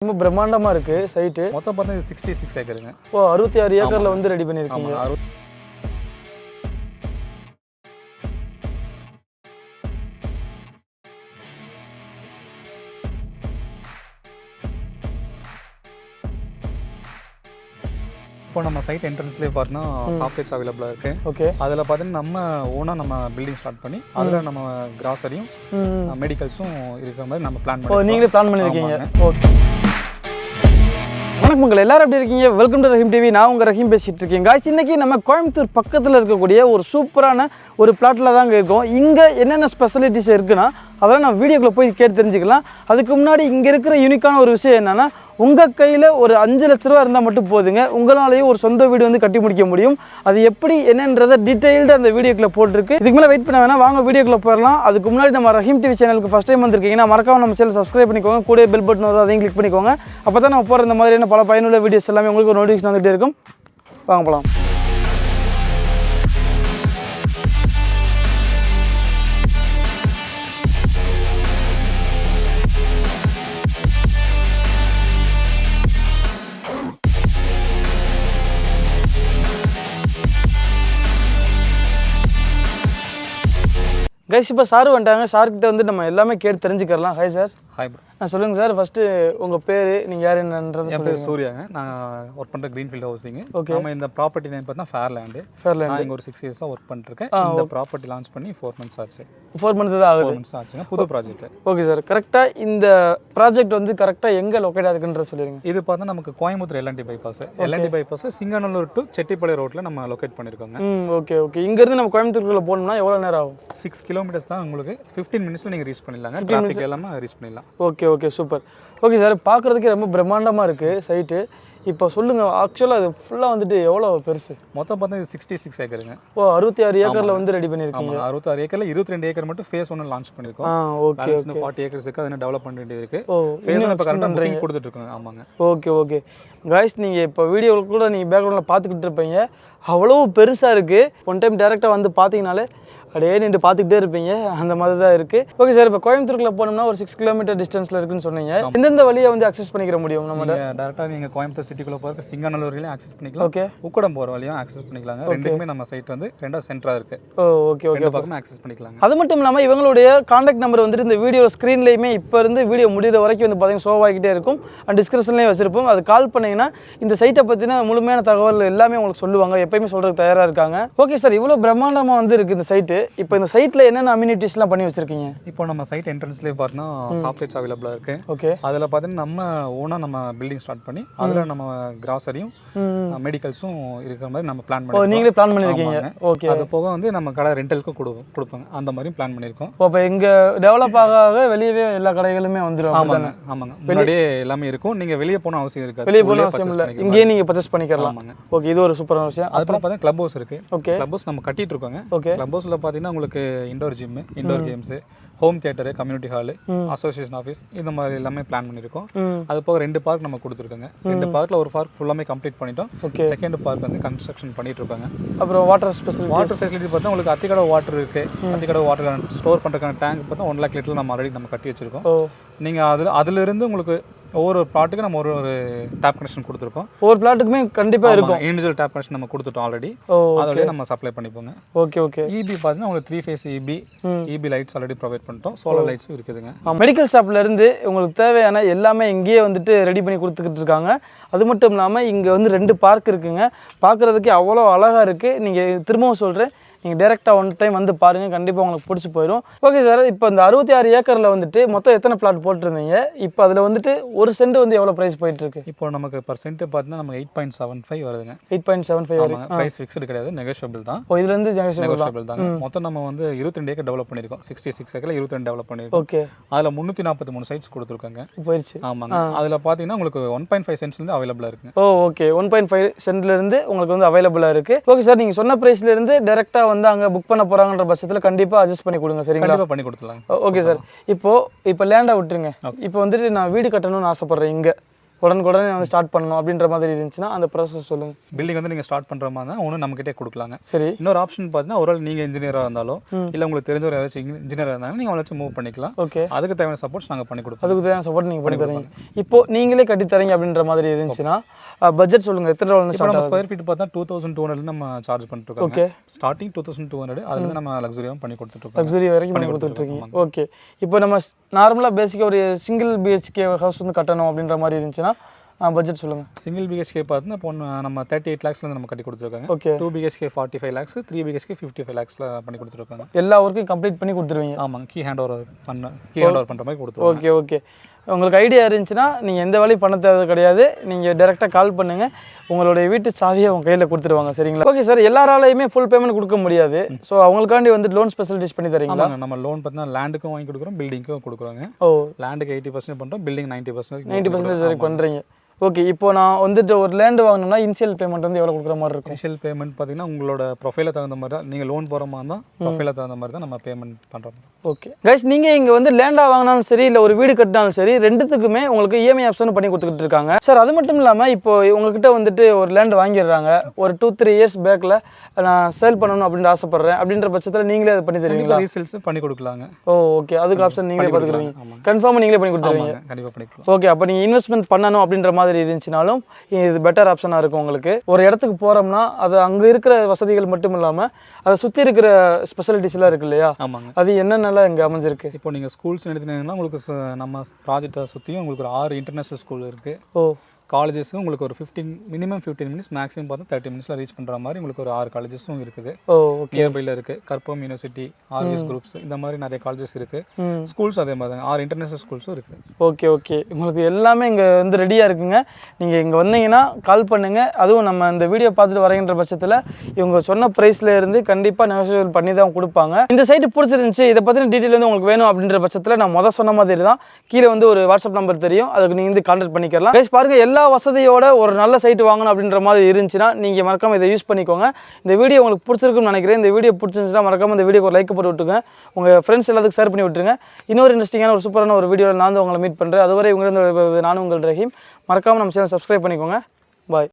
ரொம்ப பிரம்மாண்டமா இருக்கு சைட்டு. மொத்தம் பார்த்தா 66 ஏக்கருங்க. ஓ 66 ஏக்கர்ல வந்து ரெடி பண்ணிருக்கீங்க. இப்போ நம்ம சைட் என்ட்ரன்ஸ்லேயே பார்த்தோன்னா சாஃப்ட்வேர்ஸ் அவைலபிளாக இருக்குது. ஓகே. அதில் பார்த்தீங்கன்னா நம்ம ஓனாக நம்ம பில்டிங் ஸ்டார்ட் பண்ணி அதில் நம்ம கிராசரியும் மெடிக்கல்ஸும் இருக்கிற மாதிரி நம்ம பிளான் பண்ணி நீங்களே பிளான் பண்ணியிருக்கீங்க. ஓகே. வணக்கம் மக்கள், எல்லாரும் எப்படி இருக்கீங்க? Welcome to Rahim TV. நான் உங்கள் ரஹீம் பேசிகிட்டு இருக்கேன். காய்ச்சி இன்னைக்கு நம்ம கோயம்புத்தூர் பக்கத்தில் இருக்கக்கூடிய ஒரு சூப்பரான ஒரு பிளாட்டில் தாங்க இருக்கோம். இங்கே என்னென்ன ஸ்பெஷலிட்டிஸ் இருக்குன்னா அதெல்லாம் நான் வீடியோக்குள்ளே போய் கேட்டு தெரிஞ்சுக்கலாம். அதுக்கு முன்னாடி இங்கே இருக்கிற யூனிக்கான ஒரு விஷயம் என்னென்னா, உங்கள் கையில் ஒரு 5 லட்ச ரூபா இருந்தால் மட்டும் போதுங்க, உங்களாலேயும் ஒரு சொந்த வீடு வந்து கட்டி முடிக்க முடியும். அது எப்படி என்னன்றதை டீட்டெயில்டு அந்த வீடியோக்குள்ளே போட்டிருக்கு. இதுக்கு மேலே வெயிட் பண்ண வேணாம், வாங்க வீடியோக்குள்ளே போயிடலாம். அதுக்கு முன்னாடி நம்ம ரஹீம் டிவி சேனலுக்கு ஃபஸ்ட் டைம் வந்திருக்கீங்கன்னா மறக்காம நம்ம சேனல் சப்ஸ்கிரைப் பண்ணிக்கோங்க. கூட பெல் பட்டன் வரும், அதையும் கிளிக் பண்ணிக்கோங்க. அப்போ தான் நம்ம போகிற இந்த மாதிரியான பல பயனுள்ள வீடியோஸ் எல்லாமே உங்களுக்கு ஒரு நோட்டிஃபிகேஷன் வந்துகிட்டே இருக்கும். வாங்க போகலாம். கைஸ் இப்போ சார் வந்துட்டாங்க. சார்கிட்ட வந்து நம்ம எல்லாமே கேட்டு தெரிஞ்சுக்கலாம். Hi sir. Hi bro. சொல்லுங்கள் சார், ஃபஸ்ட்டு உங்கள் பேர், நீங்கள் யார் என்னன்றது? என் பேர் சூர்யாங்க. நான் ஒர்க் பண்ணுற க்ரீன்ஃபீல்ட் ஹவுசிங். ஓகே. நம்ம இந்த ப்ராப்பர்ட்டி நேம் பார்த்தா ஃபேர்லேண்டு. நான் இங்கே ஒரு 6 இயர்ஸாக ஒர்க் பண்ணிருக்கேன். இந்த ப்ராப்பர்ட்டி லான்ச் பண்ணி 4 மந்த்ஸ் ஆச்சு. 4 மந்த்ஸ் தான் ஆகுது. 4 மந்த்ஸ் ஆச்சுங்க. புது ப்ராஜெக்ட். Okay sir. கரெக்டாக இந்த ப்ராஜெக்ட் வந்து கரெக்டாக எங்கே லொக்கேட் ஆகுதுன்றத சொல்லிடுங்க. இது பார்த்தா நமக்கு Coimbatore L and T bypass Senganallur to Chettipalayam ரோட்டில் நம்ம லொக்கேட் பண்ணியிருக்கோங்க. Okay okay. இங்கேருந்து நம்ம கோயம்புத்தூருக்குள்ளே போகணும்னா எவ்வளோ நேரம் ஆகும்? 6 கிலோமீட்டர்ஸ் தான் உங்களுக்கு. 15 மினிட்ஸில் நீங்கள் ரீச் பண்ணிடலாங்க. டிராஃபிக் எல்லாமே ரீச் பண்ணிடலாம். Okay okay, super. Okay sir, பார்க்குறதுக்கே ரொம்ப பிரம்மாண்டமாக இருக்குது சைட்டு. இப்போ சொல்லுங்கள், ஆக்சுவலாக அது ஃபுல்லாக வந்துட்டு எவ்வளோ பெருசு? மொத்தம் பார்த்தா 66 ஏக்கருங்க. ஓ 66 ஏக்கரில் வந்து ரெடி பண்ணியிருக்கீங்க. 66 ஏக்கரில் 22 ஏக்கர் மட்டும் ஃபேஸ் 1 லான்ச் பண்ணியிருக்கோம். ஓகே. 40 ஏக்கர்ஸ் இருக்குது, அதை டெவலப் பண்ண வேண்டியது இருக்குது. ஓ ஃபேஸ் 1 இப்போ கரெக்டாக புக்கிங் கொடுத்துட்டு இருக்கோங்க. ஆமாங்க. ஓகே ஓகே காய்ஸ், நீங்கள் இப்போ வீடியோவில் கூட நீங்கள் பேக்ரவுண்டில் பார்த்துக்கிட்டு இருப்பீங்க. அவ்வளோ பெருசாக இருக்குது. ஒன் டைம் டேரெக்டாக வந்து பார்த்தீங்கனாலே அப்படியே நின்று பார்த்துக்கிட்டே இருப்பீங்க, அந்த மாதிரி தான் இருக்குது. ஓகே சார், இப்போ கோயம்புத்தூருக்குள்ள போனோம்னா ஒரு 6 கிலோமீட்டர் டிஸ்டன்ஸில் இருக்குன்னு சொன்னீங்க. எந்தெந்த வழியை வந்து அக்சஸ் பண்ணிக்கிற முடியும்? நம்ம டேரெக்டாக நீங்கள் கோயம்புத்தூர் சிட்டிக்குள்ளே போகிறக்கு சிங்கநல்லூர்லையும் அக்சஸ் பண்ணிக்கலாம். ஓகே. உக்கடம் போகிற வழியும் அக்சஸ் பண்ணிக்கலாங்க. ரெண்டுக்குமே நம்ம சைட் வந்து 2 சென்டராக இருக்குது. ஓகே ஓகே, பக்கமே அக்சஸ் பண்ணிக்கலாங்க. அது மட்டும் இல்லாமல் இவங்களுடைய கான்டாக்ட் நம்பர் வந்துட்டு இந்த வீடியோ ஸ்க்ரீன்லேயுமே இப்போ இருந்து வீடியோ முடிகிற வரைக்கும் வந்து பார்த்தீங்கன்னா ஷோ ஆகிட்டே இருக்கும். அண்ட் டிஸ்கிரிப்ஷன்லேயும் வச்சிருப்போம். அது கால் பண்ணிங்கன்னா இந்த சைட்டை பற்றின முழுமையான தகவல் எல்லாமே உங்களுக்கு சொல்லுவாங்க. எப்பயுமே சொல்கிறதுக்கு தயாராக இருக்காங்க. ஓகே சார், இவ்வளோ பிரம்மாண்டமாக வந்து இருக்குது இந்த சைட்டு. இப்போ இந்த சைட்டில் என்னென்ன அம்யூனிட்டிஸ்லாம் பண்ணி வச்சிருக்கீங்க? இப்போ நம்ம சைட் என்ட்ரன்ஸ்லேயே பார்த்தோன்னா சாஃப்ட்வேர்ஸ் அவைலபிளாக இருக்குது. ஓகே. அதில் பார்த்தீங்கன்னா நம்ம ஓனாக நம்ம பில்டிங் ஸ்டார்ட் பண்ணி அதில் நம்ம கிராசரியும் மெடிக்கல்ஸும் இருக்கிற மாதிரி நம்ம பிளான் பண்ணி. நீங்களே பிளான் பண்ணியிருக்கீங்க. ஓகே. அது போக வந்து நம்ம கடை ரெண்டலுக்கும் கொடுப்பாங்க, அந்த மாதிரி பிளான் பண்ணியிருக்கோம். இப்போ இங்கே டெவலப் ஆக வெளியவே எல்லா கடைகளுமே வந்துடும். ஆமாங்க ஆமாங்க, முன்னாடியே எல்லாமே இருக்கும். நீங்கள் வெளியே போன அவசியம் இருக்காது. வெளியே போன அவசியம் இல்லை, இங்கேயே நீங்கள் பர்ச்சேஸ் பண்ணிக்கலாம். ஓகே, இது ஒரு சூப்பரான விஷயம். அப்புறம் பார்த்தீங்கன்னா கிளப் ஹவுஸ் இருக்குது. ஓகே. கிளப் ஹவுஸ் நம்ம கட்டிட்டு இருக்கோங்க. ஓகே. கிளப் ஹவுஸில் பார்த்தீங்கன்னா உங்களுக்கு indoor gym, indoor games, home theatre, community hall, association office, இந்த மாதிரி எல்லாமே பிளான் பண்ணியிருக்கோம். அது போக 2 பார்க் நம்ம கொடுத்துருக்கோங்க. 2 பார்க்கில் ஒரு பார்க் ஃபுல்லாமே கம்ப்ளீட் பண்ணிட்டோம். ஓகே. செகண்ட் பார்க் வந்து கன்ஸ்ட்ரக்ஷன் பண்ணிட்டு இருக்காங்க. அப்புறம் வாட்டர் ஃபெசிலிட்டி பார்த்தா உங்களுக்கு அத்திக்கடை வாட்டர் இருக்குது. அத்திக்கடை வாட்டர் ஸ்டோர் பண்ணுறதுக்கான டேங்க் பார்த்தா 1 லேக் லிட்டர் நம்ம ஆல்ரெடி நம்ம கட்டி வச்சிருக்கோம். நீங்கள் அதிலிருந்து உங்களுக்கு ஒவ்வொரு பிளாட்டுக்கு நம்ம ஒரு டேப் கனெக்ஷன் கொடுத்துருக்கோம். ஒவ்வொரு பிளாட்டுக்குமே கண்டிப்பாக இருக்கும். இண்டிவிஜுவல் டேப் கனெக்ஷன் நம்ம கொடுத்துட்டோம் ஆல்ரெடி. அதோடய நம்ம சப்ளை பண்ணிப்போங்க. Okay okay. இபி பார்த்தீங்கன்னா உங்களுக்கு 3 phase EB lights already provide பண்ணிட்டோம். சோலார் லைட்ஸும் இருக்குதுங்க. மெடிக்கல் ஷாப்ல இருந்து உங்களுக்கு தேவையான எல்லாமே இங்கேயே வந்துட்டு ரெடி பண்ணி கொடுத்துக்கிட்டு இருக்காங்க. அது மட்டும் இல்லாமல் இங்கே வந்து 2 பார்க் இருக்குங்க. பார்க்குறதுக்கு அவ்வளோ அழகாக இருக்குது. நீங்கள் திரும்பவும் சொல்கிறேன், நீங்கள் டேரெக்டாக 1 டைம் வந்து பாருங்கள், கண்டிப்பாக உங்களுக்கு பிடிச்சி போயிடும். ஓகே சார், இப்போ இந்த 66 ஏக்கரில் வந்துட்டு மொத்தம் எத்தனை பிளாட் போட்டிருந்தீங்க? இப்போ அதில் வந்துட்டு ஒரு சென்ட் வந்து எவ்வளோ ப்ரைஸ் போயிட்டுருக்கு? இப்போ நமக்கு பர்சென்ட் பார்த்தீங்கன்னா நமக்கு 8.75 வருதுங்க. 8.75 வருது. ப்ரைஸ் ஃபிக்ஸ்டு கிடையாது, நெகோஷியபிள் தான். இதுலேருந்து நெகோஷியபிள் தான். மொத்தம் நம்ம வந்து 22 ஏக்கர் டெவலப் பண்ணியிருக்கோம். 66 ஏக்கரில் 22 டெவலப் பண்ணியிருக்கோம். ஓகே. அதில் 343 சைட்ஸ் கொடுத்துருக்காங்க. போயிடுச்சு. ஆமாங்க. அதில் பார்த்தீங்கன்னா உங்களுக்கு 1.5 சென்ட்ஸ்லேருந்து அவைலபிளாக இருக்குங்க. ஓகே. 1.5 சென்ட்லேருந்து உங்களுக்கு வந்து அவைலபிளாக இருக்குது. ஓகே சார், நீங்கள் சொன்ன ப்ரைஸ்லேருந்து டேரெக்டாக வந்து அங்கே புக் பண்ண போறாங்கன்ற பட்சத்தில் கண்டிப்பாக அட்ஜஸ்ட் பண்ணி கொடுங்க. சரிங்களா? கண்டிப்பாக பண்ணி கொடுத்துடலாம். Okay sir. இப்போ லேண்டை விட்டுருங்க. இப்போ வந்துட்டு நான் வீடு கட்டணும்னு ஆசைப்பட்றேன். உடனுக்குடனே வந்து ஸ்டார்ட் பண்ணணும் அப்படின்ற மாதிரி இருந்துச்சுன்னா அந்த ப்ராசஸ் சொல்லுங்கள். பில்டிங் வந்து நீங்கள் ஸ்டார்ட் பண்ணுற மாதிரி தான் ஒன்று நம்மகிட்டே கொடுக்கலாங்க. சரி. இன்னொரு ஆப்ஷன் பார்த்தீங்கன்னா ஒரு நீங்கள் இன்ஜினியராக இருந்தாலும் இல்லை உங்களுக்கு தெரிஞ்ச ஒரு யாராச்சும் இன்ஜினியராக இருந்தாலும் நீங்கள் அவளை வச்சு மூவ் பண்ணிக்கலாம். ஓகே. அதுக்கு தேவையான சப்போர்ட்ஸ் நாங்கள் பண்ணி கொடுப்போம். அதுக்கு தேவையான சப்போர்ட் நீங்கள் பண்ணி தரீங்க. இப்போ நீங்களே கட்டி தரீங்க அப்படின்ற மாதிரி இருந்துச்சுன்னா பட்ஜெட் சொல்லுங்கள், எத்தனை ரூபா ஸ்கொயர் ஃபீட் பார்த்தா 2200 நம்ம சார்ஜ் பண்ணிட்டு இருக்கோம். ஓகே. ஸ்டார்டிங் 2200, அதுல நம்ம லக்ஸரியாகவும் பண்ணி கொடுத்துட்ருக்கோம். லக்ஸரி வரைக்கும் பண்ணி கொடுத்துட்ருக்கீங்க. ஓகே. இப்போ நம்ம நார்மலாக பேசிக்காக ஒரு சிங்கிள் பிஹெச்கே ஹவுஸ் வந்து கட்டணும் அப்படின்ற மாதிரி இருந்துச்சுன்னா பட்ஜெட் சொல்லுங்கள். சிங்கிள் பிஹெச்கே பார்த்தீங்கன்னா இப்போ நம்ம 38 lakhsல நம்ம கட்டி கொடுத்துருக்காங்க. ஓகே. 2 BHK 45 lakhs, 3 BHK 55 lakhsல பண்ணி கொடுத்துருக்காங்க. எல்லா ஒர்க்கையும் கம்ப்ளீட் பண்ணி கொடுத்துருவீங்க. ஆமாங்க. கீ ஹேண்ட் ஓவர் பண்ணுற மாதிரி கொடுத்துருவோம். Okay okay. உங்களுக்கு ஐடியா இருந்துச்சுன்னா நீங்கள் எந்த வேலையும் பண்ண தேவை கிடையாது, நீங்கள் டேரெக்டாக கால் பண்ணுங்கள், உங்களுடைய வீட்டு சாவியை உங்கள் கையில் கொடுத்துருவாங்க. சரிங்களா? Okay sir. எல்லாராலையுமே ஃபுல் பேமெண்ட் கொடுக்க முடியாது. ஸோ அவங்களுக்காண்டி வந்து லோன் ஸ்பெசிலிட்டிஸ் பண்ணி தரீங்களா? நம்ம லோன் பார்த்தீங்கன்னா லேண்டுக்கும் வாங்கி கொடுக்குறோம், பில்டிங்க்கும் கொடுக்குறோங்க. ஓ. லேண்டுக்கு 80% பண்ணுறோம், பில்டிங் 90% வரைக்கும் பண்ணுறீங்க. ஓகே. இப்போ நான் வந்துட்டு ஒரு லேண்டு வாங்கணும்னா இனிஷியல் பேமெண்ட் வந்து எவ்வளோ கொடுக்குற மாதிரி இருக்கும்? இனிஷியல் பேமெண்ட் பார்த்தீங்கன்னா உங்களோட ப்ரொஃபைலை தகுந்த மாதிரி தான், நீங்கள் லோன் போகிற மாதிரி தான் ப்ரொஃபைலை தகுந்த மாதிரி தான் நம்ம பேமெண்ட் பண்ணுறோம். ஓகே கைஸ், நீங்கள் இங்கே வந்து லேண்டாக வாங்கினாலும் சரி இல்லை ஒரு வீடு கட்டினாலும் சரி, ரெண்டுத்துக்குமே உங்களுக்கு இஎம்ஐ ஆப்ஷன் பண்ணி கொடுத்துக்கிட்டு இருக்காங்க சார். அது மட்டும் இல்லாமல் இப்போ உங்ககிட்ட வந்துட்டு ஒரு லேண்டு வாங்கிடுறாங்க, ஒரு 2-3 இயர்ஸ் பேக்கில் நான் சேல் பண்ணணும் அப்படின்னு ஆசைப்பட்றேன் அப்படின்ற பட்சத்தில் நீங்களே அதை பண்ணி தருவீங்களா? ரீசேல்ஸ் பண்ணி கொடுக்கலாங்க. ஓ ஓகே. அதுக்கு ஆப்ஷன் நீங்களே பார்த்துக்குறீங்க. கன்ஃபார்மாக நீங்களே பண்ணி கொடுத்துருவீங்க. கண்டிப்பாக பண்ணிக்கலாம். ஓகே. அப்போ நீங்கள் இன்வெஸ்ட்மெண்ட் பண்ணணும் அப்படின்ற மாதிரி இருந்துச்சுனாலும் இது பெட்டர் ஆப்ஷனாக இருக்கும் உங்களுக்கு. ஒரு இடத்துக்கு போகிறோம்னா அது அங்கே இருக்கிற வசதிகள் மட்டும் இல்லாமல் அதை சுற்றி இருக்கிற ஸ்பெஷாலிட்டிஸ்லாம் இருக்கு இல்லையா? ஆமாங்க. அது என்னென்னலாம் இங்கே அமைஞ்சிருக்கு? இப்போ நீங்கள் ஸ்கூல்ஸ் எடுத்துட்டீங்கன்னா உங்களுக்கு நம்ம ப்ராஜெக்டை சுற்றியும் உங்களுக்கு ஒரு 6 இன்டர்நேஷனல் ஸ்கூல் இருக்குது. ஓ. காலேஜஸும் உங்களுக்கு ஒரு மினிமம் 15 மினிட்ஸ், மேக்ஸிமம் பார்த்தா 30 மினிட்ஸில் ரீச் பண்ணுற மாதிரி உங்களுக்கு ஒரு 6 காலேஜஸும் இருக்குது. ஓ ஓகே. நியர்பையில் இருக்குது. கற்பகம் யூனிவர்சிட்டி, ஆர்விஎஸ் குரூப்ஸ், இந்த மாதிரி நிறைய காலேஜஸ் இருக்குது. ஸ்கூல்ஸ் அதே மாதிரி தான் 6 இன்டர்நேஷனல் ஸ்கூல்ஸும் இருக்குது. Okay okay. உங்களுக்கு எல்லாமே இங்கே வந்து ரெடியாக இருக்குங்க. நீங்கள் இங்கே வந்தீங்கன்னா கால் பண்ணுங்கள். அதுவும் நம்ம இந்த வீடியோ பார்த்துட்டு வரங்கிற பட்சத்தில் இவங்க சொன்ன ப்ரைஸில் இருந்து கண்டிப்பாக நெகோசியேட் பண்ணி தான் கொடுப்பாங்க. இந்த சைட்டு பிடிச்சிருந்துச்சி, இதை பற்றின டீட்டெயில் வந்து உங்களுக்கு வேணும் அப்படின்ற பட்சத்தில் நான் சொன்ன மாதிரி தான் கீழே வந்து ஒரு வாட்ஸ்அப் நம்பர் தெரியும், அதுக்கு நீங்கள் வந்து கான்டாக்ட் பண்ணிக்கலாம். கைஸ் பாருங்கள், எல்லா வசதியோட ஒரு நல்ல சைட்டு வாங்கணும் அப்படின்ற மாதிரி இருந்துச்சுன்னா நீங்கள் மறக்காமல் இதை யூஸ் பண்ணிக்கோங்க. இந்த வீடியோ உங்களுக்கு பிடிச்சிருக்குன்னு நினைக்கிறேன். இந்த வீடியோ பிடிச்சிருந்துச்சுன்னா மறக்காமல் இந்த வீடியோக்கு ஒரு லைக் போட்டு விட்டுருங்க, உங்கள் ஃப்ரெண்ட்ஸ் எல்லாத்துக்கும் ஷேர் பண்ணி விட்டுருங்க. இன்னொரு இன்ட்ரெஸ்டிங்கான ஒரு சூப்பரான ஒரு வீடியோவில் நான் வந்து உங்களை மீட் பண்ணுறேன். அதுவரை உங்களிருந்து நானும் உங்கள் ரஹீம். மறக்காமல் நம்ம சேனல் சப்ஸ்கிரைப் பண்ணிக்கோங்க. பாய்.